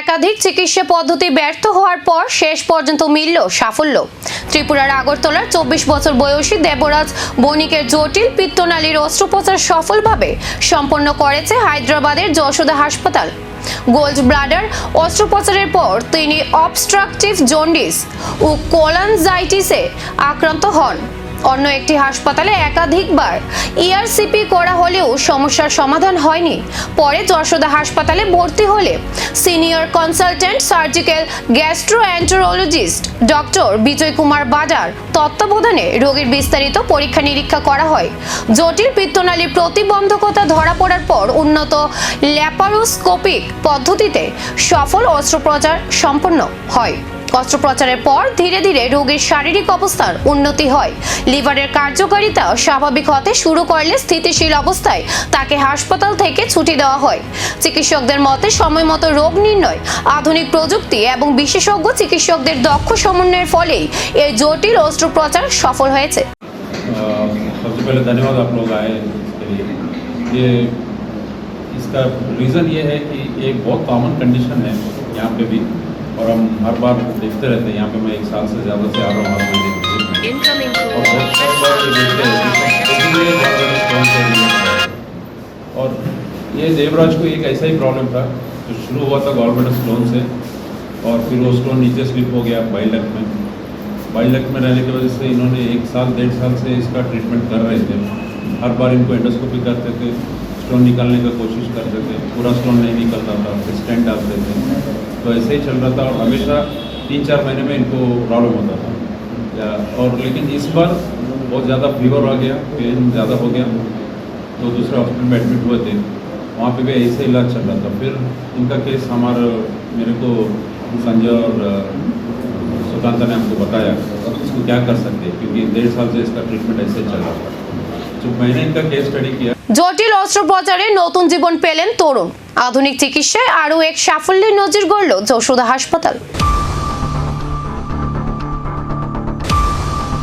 একাধিক চিকিৎসা পদ্ধতি ব্যর্থ হওয়ার পর শেষ পর্যন্ত মিলল সাফল্য। ত্রিপুরার আগরতলার 24 বছর বয়সী দেবরাজ বণিকের জটিল পিত্তনালীর অস্ত্রোপচার সফলভাবে সম্পন্ন করেছে হায়দ্রাবাদের যশোদা হাসপাতাল। গোল্ড ব্লাডার অস্ত্রোপচারের পর তিনি অবস্ট্রাকটিভ জন্ডিস ও কোলানজাইটিসে আক্রান্ত হন। অন্য একটি হাসপাতালে একাধিকবার ইআরসিপি করা হলেও সমস্যার সমাধান হয়নি। পরে যশোদা হাসপাতালে ভর্তি হলে senior consultant surgical gastroenterologist doctor Vijay Kumar বাডার তত্ত্বাবধানে রোগীর বিস্তারিত পরীক্ষা নিরীক্ষা করা হয়। জটিল পিত্তনালী প্রতিবন্ধকতা ধরা পড়ার পর উন্নত ল্যাপারোস্কোপিক পদ্ধতিতে সফল অস্ত্রোপচার সম্পন্ন হয়। অস্ত্রোপচারের পর ধীরে ধীরে রোগীর শারীরিক অবস্থার উন্নতি হয়। লিভারের কার্যকারিতা স্বাভাবিক হতে শুরু করলে স্থিতিশীল অবস্থায় তাকে হাসপাতাল থেকে ছুটি দেওয়া হয়। চিকিৎসকদের মতে সময় মতো রোগ নির্ণয়, আধুনিক প্রযুক্তি এবং বিশেষজ্ঞ চিকিৎসকদের দক্ষ সমন্বয়ের ফলেই এই জটিল অস্ত্রোপচার সফল হয়েছে। सबसे पहले धन्यवाद आप लोग आए इसके लिए। ये इसका रीज़न ये है कि एक बहुत कॉमन कंडीशन है यहाँ पे भी, और हम हर बार देखते रहते हैं। यहाँ पे मैं 1 साल से ज़्यादा से आ रहा हूँ हर महीने और बहुत सारी बार ये देखते हैं। और ये देवराज को एक ऐसा ही प्रॉब्लम था जो शुरू हुआ था गॉलब्लैडर स्टोन से, और फिर वो स्टोन नीचे स्लिप हो गया बाइल डक्ट में रहने की वजह से इन्होंने 1 साल 1.5 साल से इसका ट्रीटमेंट कर रहे थे। हर बार इनको एंडोस्कोपी करते थे, स्टोन निकालने का कोशिश करते थे, पूरा स्टोन नहीं निकलता था, फिर स्टेंट डालते थे, तो ऐसे ही चल रहा था। और हमेशा 3-4 महीने में इनको प्रॉब्लम होता था। और लेकिन इस बार बहुत ज़्यादा फीवर आ गया, पेन ज़्यादा हो गया, तो दूसरे हॉस्पिटल में एडमिट हुए थे। वहाँ पे भी ऐसे इलाज चल रहा था। फिर इनका केस मेरे को संजय और सुकांता ने हमको बताया इसको क्या कर सकते हैं, क्योंकि 1.5 साल से इसका ट्रीटमेंट ऐसे चल रहा था। तो मैंने इनका केस स्टडी किया। জটিল অস্ত্রোপচারে নতুন জীবন পেলেন তরুণ। আধুনিক চিকিৎসায় আরও এক সাফল্যের নজির গড়ল যশোদা হাসপাতাল।